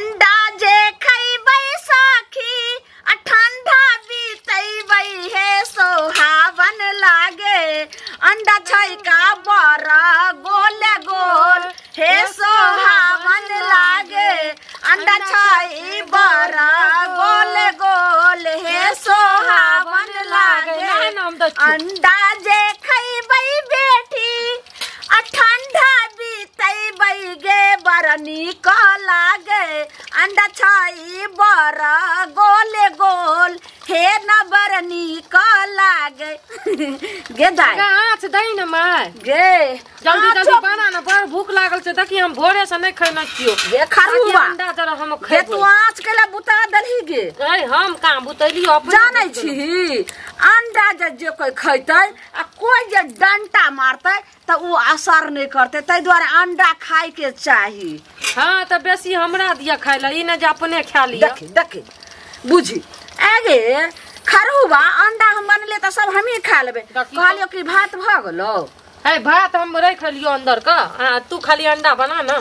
अंडा जे खैबै सखी आ ठंडा बीतैबै हे सोहावन लागे अंडा छै का बड़ा गोल गोल हे सोहावन लागे अंडा छै बड़ा गोल गोल हे सोहावन लागे अंडा जे खैबै बेटी आ ठंडा बीतैबै गे बड़ा नीक लागे अंडा छै बड़ा गोल गोल हे न बड़ा नीक लागे गे दाई गाछ दई न माय गे जल्दी जल्दी बना न बड़ भूख लागल छै देखी हम भोरे से नहीं खैना छियो गे खरुआ अंडा जरा हम हे खै तू आँच केला बुता दलही गे ए हम काम बुतैली अपन जानै छी अंडा जे कोई खैतै आ कोई जे डंटा मारतै त उ असर नहीं करते तै द्वारे अंडा खाए के चाही। हां त बेसी हमरा दिया खाइला ई न जे अपने खा लिया देखी देखी बुझी आगे खरुआ अंडा हम बनले त सब हमी खा लेबे कहलियो कि भात भ गेलो है भात हम रख लियो अंदर का तू खाली अंडा बना ना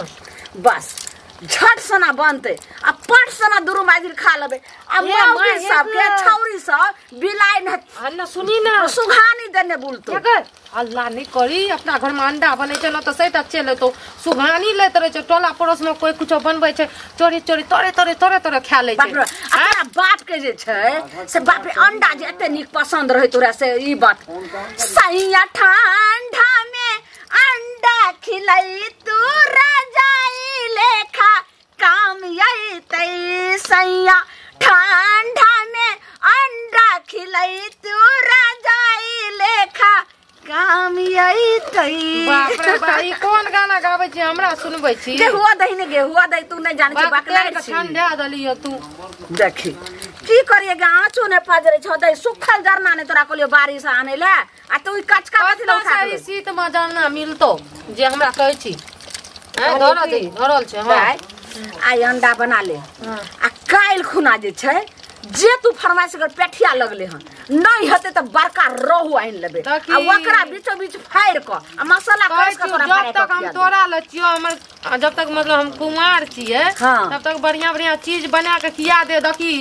बस झट सना बनते आ पट सना दुरु माजिर खा लेबे आ मौगी सब के छौरी सब बिलाई न अन्ना सुनी ना सुघानी देने बुलतो अगर अल्लाह नहीं करी अपना घर में अंडा बने छै न त सही अच्छे ले तो सुघानी लेत रहे छै टोला पड़ोस में कोई कुछ बनबै छै चोरी चोरी तोरे तोरे तोरे तोरे खा ले छै अपना बाप के जे छै से बाप रे अंडा जे एते निक पसंद रहे तोरा से ई बात सैया ठंडा में अंडा खिलाई तू रजाई लेखा काम यही तई सैया ठंडा में अंडा खिलाई तू रजाई लेखा काम यही तई। बाप रे भाई कौन गाना गाबै छी हमरा सुनबै छी गेहुआ दही ने गेहुआ दही तू नहीं जाने के बाकला छी ठंडा दलियो तू देखी की करिए गे आँचो ने पाजरे छ दही सुखल जरना ने तोरा कहलियो बारिश आने ले आ तू कचका कथि ल उठा के शीत में जरना मिलतो जे हमरा कहै छी है धरल छै हां आई अंडा बना ले आ काइल खुना जे छै जे तू फरमाइश कर पेठिया लगले हन नहीं हते त बड़का रोहु आइन लेबे आ ओकरा बीचो बीच फाड़ क आ मसाला कस के तोरा जब तक हम तोरा ल छियो हमर जब तक मतलब हम कुमार छिए तब तक बढ़िया बढ़िया चीज बना के खिया दे देखी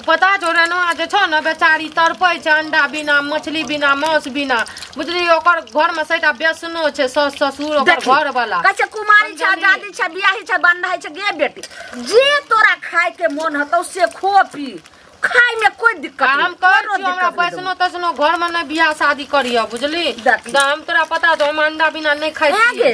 पता छौ रेनुआ जे छौ न बेचारी तरपै छै अंडा बिना मछली बिना मांस बिना बुझली ओकर घर में सैटा बेसनो छै सस ससुर ओकर घर वाला कछ कुमारी छ आजादी छ बियाही छ बंधा छ गे बेटी जे तोरा खाए के मन हतौ से खो पी खाई में कोई दिक्कत नहीं हम कर हमरा पैसनो तसनो घर में न बियाह शादी करियो बुझली हम तोरा पता तो हम अंडा बिना नहीं खाई गे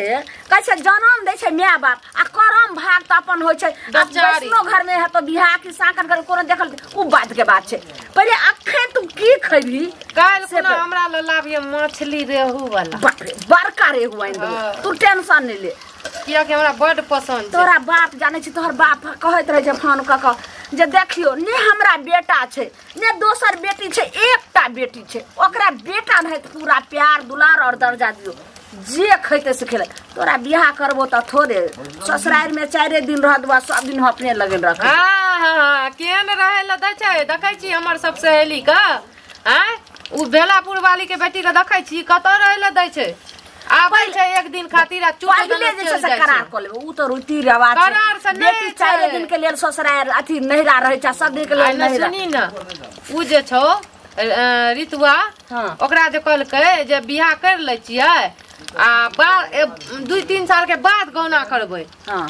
कैसे जन्म दै छै माय बाप आ करम भाग त अपन होय छै वैष्णो घर में है तो बियाह की साकन कर कोनो देखल उ बात के बात छै पहले अखे तू की खैबी काल से हमरा ल लाबिए मछली रेहू वाला बाप रे बड़का रेहू आइन दे तू टेंशन नहीं ले किया कि हमरा बड़ पसंद तोरा बाप जाने छी तोहर बाप कहैत रहे जे फोन क जे देखियो ने हमरा बेटा छै ने दोसर बेटी छै एकटा बेटी छै ओकरा बेटा नहीं पूरा प्यार दुलार और दर्जा दियो जे खैते से खेले तोरा बियाह करबो त थोड़े ससुराल में 4 दिन रह दबा सब दिन अपने लगन रख हां केन रहे ल दै छै देखै छी हमर सब सहेली का हैं उ बेलापुर वाली के बेटी के देखै छी कत रहे ल दै छै आबै छै एक दिन खातिर आ चुप पहिले जे से करार क लेबे उ तो रीति रिवाज करार से बेटी 4 दिन के लेल ससुराल अथी नहिरा रहे छ सब दिन के लेल नहिरा सुनी न उ जे छौ रितुआ ओकरा जे कहलकै जे बियाह कर ले छियै आ 2-3 साल के बाद गौना करबै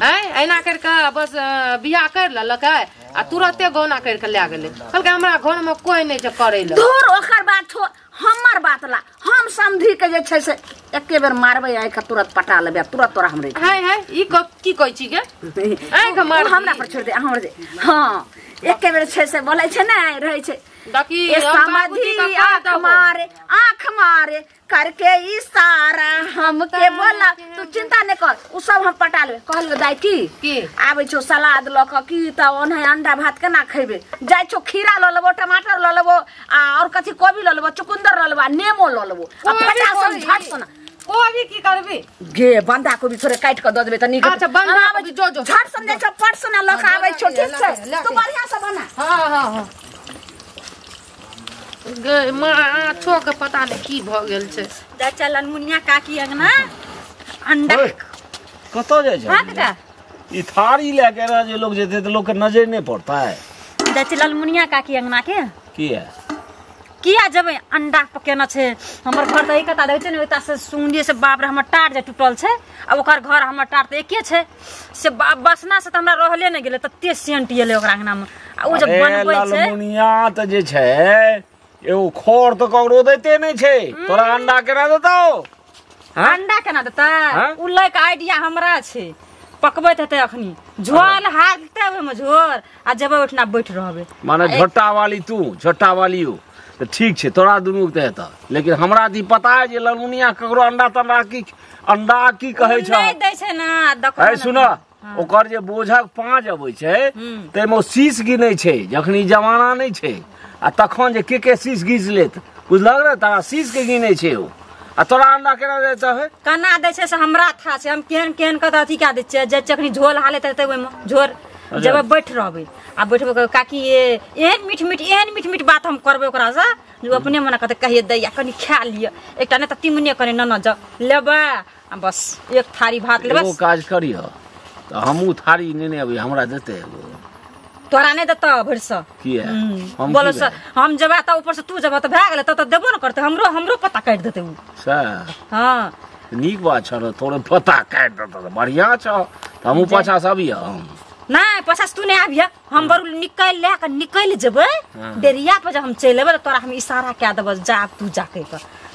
हैं एना कर के बस बियाह कर लेलकै आ तुरंते गौना कर के ले गेलै कहलकै हमरा घर में कोई नहीं छै करै ल दूर ओकर बात छो हमर बात ला हम समझी के जे छै से एके बेर मारबै आइ के तुरंत पटा लेबे तुरंत तोरा हमरे है ई की कहै छी गे आइ के मार हमरा पर छोड़ दे हमर जे हां एके बेर छै से बोलै छै नै रहै छै बाकी समझी आँख मारे करके इशारा हमके बोला तू चिंता नहीं कर उ सब हम पटा लेबे कहलियो दाई की आबै छौ सलाद ल क की त ओने अंडा भात केना खैबे जाय छौ खीरा ल लेबो टमाटर ल लेबो आ और कथि कोबी ल लेबो चुकुंदर ल लेबो नेमो ल लेबो आ फटा सब झट सना कोबी की करबी गे बंधा कोबी थोड़े काट के द देबे त निक अच्छा बंधा कोबी जो झट सन जाय छौ पट सना ल के आबै छौ ठीक छै तू बढ़िया से बना हां गे मां छो के पता नहीं की भ गेल छै जा चलन मुनिया काकी अंगना अंडा कतो जाय छै हां काका ये थारी लेके ना जो लोग जेते तो लोग के नजर नहीं पड़ता है। जाय ललमुनिया काकी अंगना के की है किया जब अंडा पकेना छे हमर घर त एक कता दै छै ने ओता से सुंडी से बाप रे हमर टाट जे टूटल छे अब ओकर घर हमर टाट त एके छे से बसना से त हमरा रहले न गेले तते सेंट एले ओकरा अंगना में आ उ जब बनबै छे ललमुनिया त जे छे एगो खोर त ककरो दैते नै छे तोरा अंडा केना देतौ अंडा केना देता उ लाइक आइडिया हमरा छे पकबैत हेतै अखनी झोल हालते ओमे झोर आ जेबै उठना बैठ रहबे माने झोटा वाली तू झोटा वाली हो तो ठीक है तोरा दुनू के तहत लेकिन हमरा दी पता है जे ललमुनिया ककरो अंडा तंडा की कहे छ नै दै छै ना देखो ए सुन ओकर जे बोझक पाँच अबै छै तेमे शीश गिनै छै जखनी जमाना नै छै आ तखन जे के शीश घीच लेत बुझलक रे तारा शीश के गिनै छै ओ आ तोरा अंडा केना देता है केना दै छै से हमरा था छै हम केहन केहन कत अथी का दै छै जे जखनी झोल हालैत हेतै ओइमे झोर जब बैठ रहबै आ बैठबै काकी एहन मीठ मीठ बात हम करबै ओकरा से जो अपने मने कहते कहिए दैया कनी खा लिय एकटा नै त तिमने करे न जा लेबा आ बस एक थारी भात लेबा वो काज करियो त हमहु थारी नेने अबै हमरा देते तोरा नै देता भरस की है हम बोलो सर हम जबा त ऊपर से तू जबा त भाग गेले त देबो न करते हमरो पता काट देते उ सर हां नीक बात छ तोरे पता काट देता बढ़िया छ हमहु पाछा से अबिया नहीं पचास तू नहीं आबिया हम बरू निकल जेबै डेरिया पर जब हम चल लेबै तोरा हम इशारा क्या देब जा तू जाके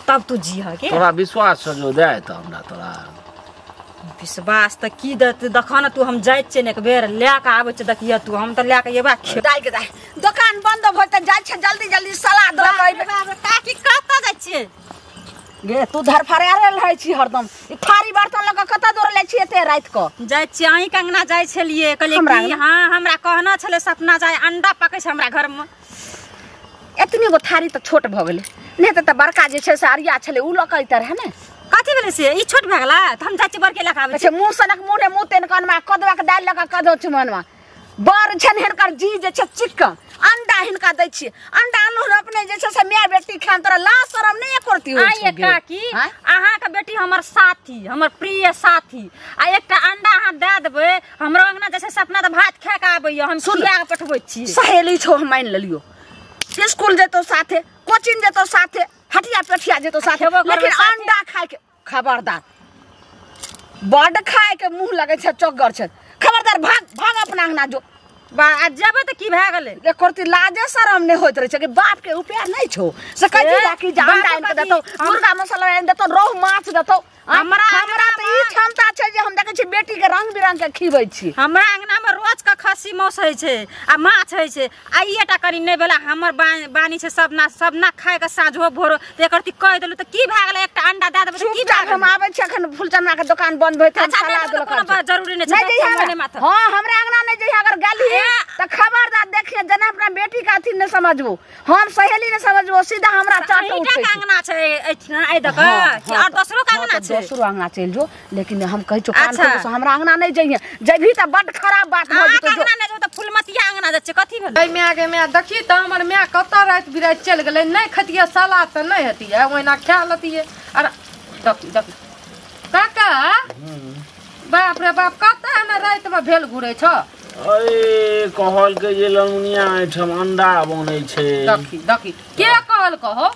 तब तू जी ह के तोरा विश्वास छ जो दे त हमरा तोरा विश्वास त की दत देखा न तू हम जाय छै ने एक बेर लेके आबै छै देखिया तू हम त लेके एबा खेदाई के दुकान बंद भ त जाय छै जल्दी सलाद दऽ काकी कत जाय छियै गे तू धर फरारल रहै छी हरदम ई थारी बर्तन लग कत दौड़ ले छी एते रात को जाय छी अही कंगना जाय छलिए कहलिए कि हां हमरा कहना छले सपना जाय अंडा पकै छै हमरा घर में एतनी गो थारी त छोट भ गेलै नै त बड़का जे छै से अरिया छले उ लकैत रहे ने कथि भेले से ई छोट भ गेला त हम जाय छी बड़के लका आबै छै मुंह सनक मुंह तेन कान में कदवा के डाल लगा कदो चमनवा बर छन हिनकर जी जे छै चिक्कन अंडा हिनका दै छी अंडा आलू अपने जे छै से माय बेटी खान तोरा ला शरम नै करती हो छै काकी अहाँ के बेटी हमर साथी हमर प्रिय साथी आ एकटा अंडा अहाँ दे देबै हमरो अंगना जे छै सपना त भात खा के आबैय हम खिया के पठबै छी सहेली छौ हम मान लेलियो स्कूल जेतो साथे कोचिंग जेतो साथे हटिया पेठिया जेतो साथे लेकिन अंडा खाय के खबरदार बड खाय के मुंह लगे छै चोगर छै खबरदार भाग अपना अंगना जो बा जबे त की भ गेले एकोरती लाजे शरम नै होइत रहे छै कि बाप के उपाय नै छौ से कथि राखी जा अंडा आइन के देतो मुर्गा मसाला आइन देतो रोहु माछ देतो हमरा त ई क्षमता छै जे हम देखे छी बेटी के रंग बिरंग के खिबै छी हमरा अंगना में रोज का खस्सी मौस होय छै आ माछ होय छै आइएटा कनी नै भेला हमर बानी छै सबना खाय के साँझो भोर त एकोरती कह देलु त की भ गेले एकटा अंडा दे देबै त की भ गेले हम आबै छी अखन फुलचना के दुकान बंद भइ त सलाद लगा जरूरी नै छै हां हमरा अंगना नै जे अगर गाली त खबरदार देखिए जना अपना बेटी का अथी न समझबो हम सहेली न समझबो सीधा हमरा चाट उठै छै अंगना छै एठना ए दक कि और दोसरो का अंगना छै दोसरो अंगना चल जो लेकिन हम कहै छौ कान को हमरा अंगना नै जइए जभी त बड खराब बात हो जेतो अंगना नै तो फुलमतिया अंगना जे छै कथि भेल मैं गे मैं देखी त हमर मैं कत रात बिरात चल गेलै नै खतिया सलाद त नै हतिया ओइना खा लतिए अरे देखी काका बाप रे बाप कत न रात में भेल घुरै छ अरे कहल के जे ललमुनिया एठम अंडा बनै छै देखी के कहल कहो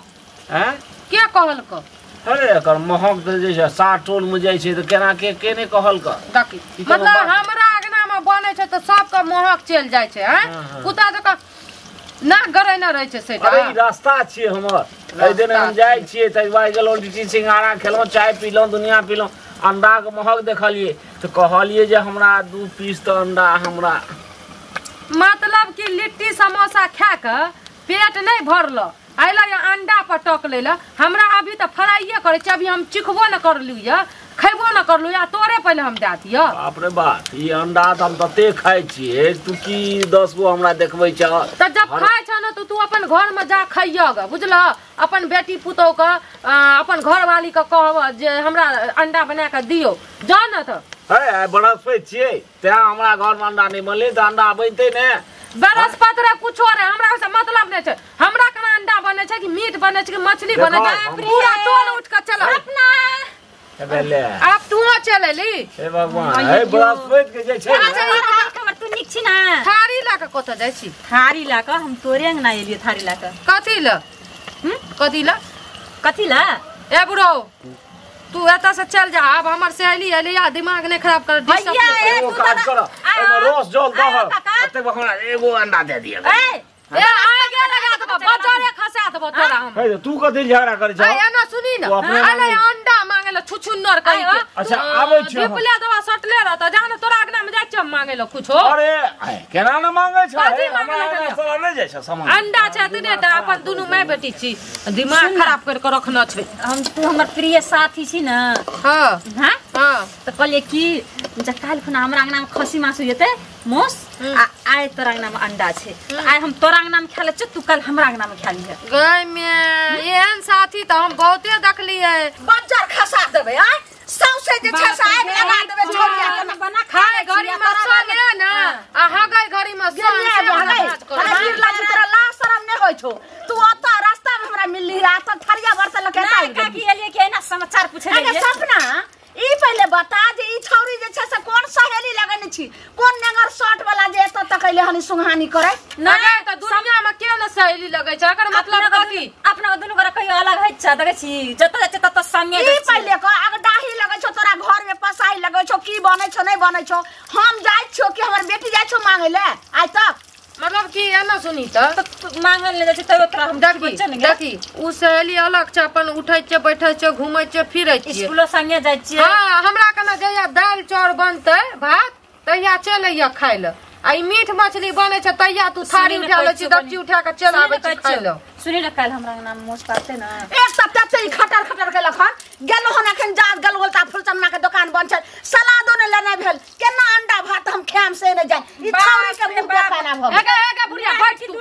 हैं के कहल क अरे एकर महक त जे छै सात टोल में जाय छै त केना के ने कहल क देखी मतलब हमरा अंगना में बनै छै त सब के महक चल जाय छै हैं कुत्ता जका ना गरै न रहै छै से अरे ई रास्ता छियै हमर एहि दिन हम जाय छियै त बाइ गेलौ लिट्टी सिंघाड़ा खेलौ चाय पीलौ दुनिया पीलौ अंडा के महक देखलिए तो कहलिए जे हमरा 2 पीस तो अंडा हमरा मतलब कि लिट्टी समोसा खा के पेट नहीं भरल आइला अंडा पर टक लेला हमरा अभी तो फ्राइए करे छै अभी हम चिखबो न करलु या खैबो न करलु या तोरे पहले हम दे दियो बाप रे बाप ई अंडा त हम तते खाइ छियै तू की 10 गो हमरा देखबै छ त जब खाइ छ न तू अपन घर में जा खइयो ग बुझल अपन बेटी पुतौ के अपन घरवाली के कहब जे हमरा अंडा बना के दियो जा न त है बरसपै छियै ते हमरा घर में अंडा नहीं बनले त अंडा बनते ने बरसपत रे कुछो रे हमरा से मतलब नै छै हमरा कना अंडा बने छै कि मीट बने छै कि मछली बने छै प्रिया तोल उठ के चल अपना ले अब तू चले ली हे भगवान हे बृहस्पति के जे छै खबर तू निक छी ना थारी ला के कत जाय छी थारी ला के हम तोरे अंगना एलिए थारी ला के कथी ला कथी ला ए बुढ़ो तू एता से चल जा अब हमर सहेली एली या दिमाग नहीं खराब कर भैया ए तू काज कर एमे रस जल दह एते बखना एगो अंडा दे दिए ए आगे लगा दबो बजारे खसा दबो तोरा हम हे तू कथि झगड़ा करे छ ए ना सुनी ना अरे अंडा मांगेला छुछुन्नर कहि के अच्छा आबै छ डिपले दवा सटले रह त जाने तोरा अंगना में जाय छ मांगेला कुछो अरे केना न मांगे छ हमरा सब नहीं जाय छ सामान अंडा छ तने त अपन दुनु माय बेटी छी दिमाग खराब कर के रखना छै हम तू हमर प्रिय साथी छी ना हां हां त कहले की काल खुना हमरा अंगना में खसी मासु हेते मोस आए तोरा अंगना में अंडा छे आए हम तोरा अंगना में खाले छ तू कल हमरा अंगना में खा लिहे गय में एहन साथी त हम बहुते देखली है बच्चा खसा देबे आ सौसे जे छ से आग लगा देबे छोरिया के बना खाए घड़ी में संगे ना आ हगई घड़ी में गिर लाज तोरा ला शरम नै होय छो तू ओता रास्ता में हमरा मिलली रात थरिया बर्तन लकेता का की एलिए के ना समाचार पूछे ले सपना ई पहले बता जे ई छौरी जे छ से कोन सहेली लगने छी कोन नगर शॉट वाला जे एत तक कैले हनी सुहानी करे नहीं त दुनिया में के न सहेली लगै छ एकर मतलब कथी अपना दुनु गोरा कहियो अलग है छ देखे छी जत जत तत संगे ई पहले को अगर दाही लगै छ तोरा घर में पसाई लगै छ की बनै छ नै बनै छ हम जाय छो कि हमर बेटी जाय छो मांगे ले आइ तक मतलब कि एना सुनी त मांगल ले जाय छ तब तोरा हम देखी उ सहेली अलग छ अपन उठै छ बैठै छ घुमै छ फिरै छ स्कूलो संगे जाय छी हां हमरा कना जइया दाल चाउर बनतै भात तहिया चलैया खाइ ल आई मीठ मछली बने छ तहिया तू थारी उठा ले छी दक्षी उठा के चल आबै छ खाइ ल सुनी न काल हमरा नाम मोस पाते ना एक सप्ताह से खटर खटर के लखन गेलो हन अखन जात गल गोलता फुलचमना के दुकान बन छ सलादो ने लेने भेल केना अंडा भात हम खाम से न जाय ई छौरी के मुंह पे खाना भ एका बुढ़िया बैठी तू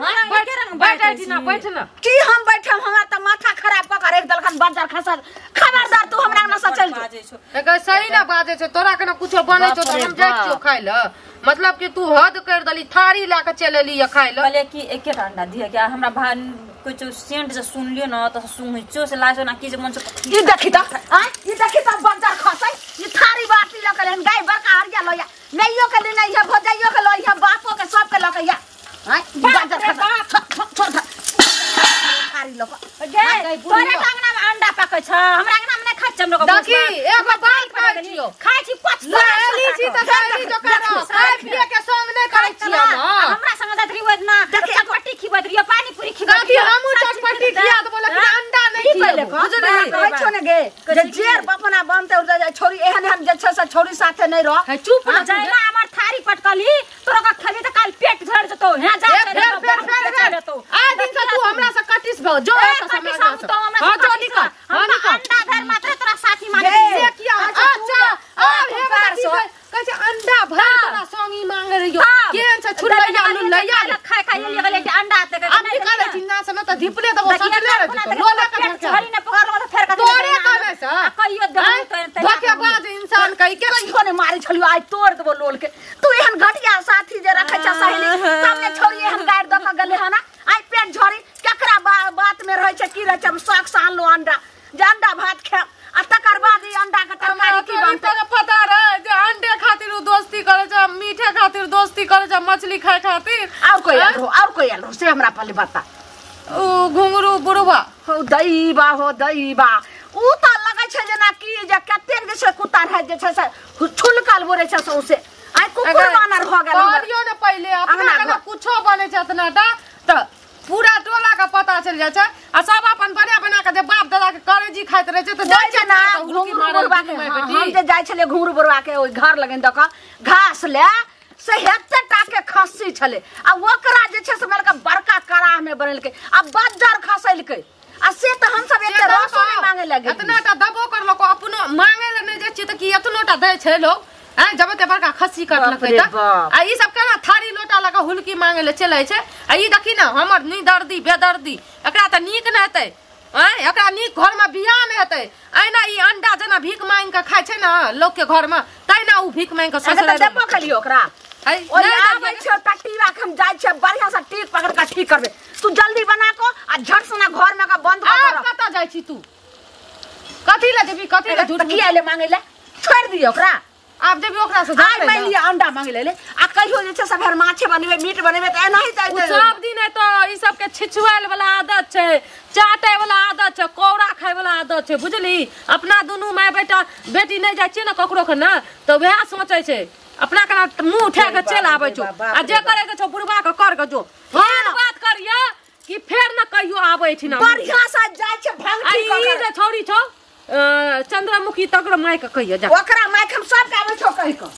बैठी ना बैठ ना की हम बैठम हमरा त माथा खराब क कर एक दलखन बाजार खसा खबरदार तू हमरा ना सचल एका सही ना बाजे छ तोरा के ना कुछो बनै छ त हम जाय छियो खाइ ल मतलब कि तू हद कर दली थारी ला के चलेली या खाइ ल कहले कि एके अंडा दिया क्या हमरा भान कुछ सेंट जे सुन लियो न त सुंघिचो से लाजो ना की जे मन से ई देखि त आ ई देखि त बाजार खसै ई थारी बाटी ल के गाय बरका हरिया लया नैयो के ले नैया भजाइयो के लया बापो के सब के ल के या हां बाजार खसा छोड़ थारी ल के तोरे अंगना में अंडा पकै छ हमरा अंगना में नै खाइ छ हम लोग देखि एक बात कहै छियो खाइ छी पच सहेली छी त सहेली जो करो खाइ पिए के संग नै करै छी हम हमरा संग जात रियो ना चटपटी खिबत रियो पानी पूरी खिबत देखि हमहु चटपटी खिया त बोला कि अंडा नै खिया बुझले कहै छ ने गे जे जेर बपना बनते उड़ छोरी एहन एहन जे छ से छोरी साथे नै रह चुप ना जाय ना हमर थारी पटकली तोरा का खेबी त काल पेट झड़ जतो हां जा आ दिन से तू हमरा से कटिस भ जो हां जो निकल हां अंडा धर मात्र तोरा साथी माने से किया अच्छा अब हे बार कहै छै अंडा भर तोरा संगी मांगे रहियो केन छ छुलैया लुलैया खाय खाय ले गेले कि अंडा त अब निकाले चिन्ना से न त धिपले त सटले रह लोला का झड़ी न पकड़ ल फेर का तोरे कहै छ कहियो धके बाज इंसान कहि के छोने मारी छलियो आज तोड़ देबो लोल के तू एहन घटिया साथी जे रखै छ सहेली सामने छोरी एहन गाड़ द के गेले हना आई पेट झड़ी केकरा बात में रहै छ की रहै छ शौक से आनलो अंडा जे अंडा भात खा आ तकर बाद ई अंडा के तरकारी की बनतै पता रहे जे अंडे खातिर उ दोस्ती करे छ मीठे खातिर दोस्ती करे छ मछली खाए खातिर और कोई आलो से हमरा पहले बता ओ घुंगरू बुढ़वा हो दैबा उ त लगै छ जना की जे कतेक जे छ कुत्ता रहे जे छ से छुलकल बोरे छ सौसे आई कुकुर बानर हो गेल करियो ने पहिले अपना के कुछो बने छ तना त पूरा टोला का पता चल जाय छ आ सब अपन बना के दे बाप दादा के करेजी खाइत रहे छ त जाय छ ना घुंगरू बुढ़वा के हम जे जाय छले घुंगरू बुढ़वा के ओइ घर लगन द क घास ले से हेते टाके खस्सी छले आ ओकरा जे छ से मेलका बड़का कराह में बनल के आ बाजार खसल के आ से त हम सब एते रसो नहीं मांगे लगे इतना टा दबो कर लो को अपनो मांगे ले नहीं जे छी त की इतना टा दे छै लोग हां जब ते बड़का खस्सी काटल के त आ ई सब केना थारी लोटा लगा हुलकी मांगे ले चलै छै आ ई देखी ना हमर नी दर्दी बेदर्दी एकरा त नीक न हेतै एकरा नीक घर में बियाह न हेतै एना ई अंडा जना भीख मांग के खाय छै ना लोग के घर में तैना उ भीख मांग के ससुर देबो खलियो ओकरा ओइ आबै छै टट्टीवा के हम जाय छै बढ़िया से टीक पकड़ के ठीक करबे तू जल्दी बना को आ झट से ना घर में का बंद कर कत जाय छी तू कथि ला जेबी कथी के झूठ किया ले मांगे ले छोड़ दियो ओकरा आप जब ओकरा से आज मैं लिया अंडा मांगे ले आ कहियो जे छै सब हर माछे बनबे मीट बनबे त एना ही त सब दिन है तो ई सब के छिछुआल वाला आदत छै चाटे वाला आदत छै कौड़ा खाय वाला आदत छै बुझली अपना दुनू माय बेटा बेटी नहीं जाय छै ना ककरो के ना तो वह सोचे छै अपना कना मुंह उठा के चल आबै छो आ जे करे के छो बुढ़वा के कर के जो हर बात करिया कि फेर न कहियो आबै छी ना बढ़िया से जाय छै भंगठी ई जे छोरी छौ चंद्रमुखी तकर माय के कहियो जा ओकरा माय के हम सब के आबै छौ कहि के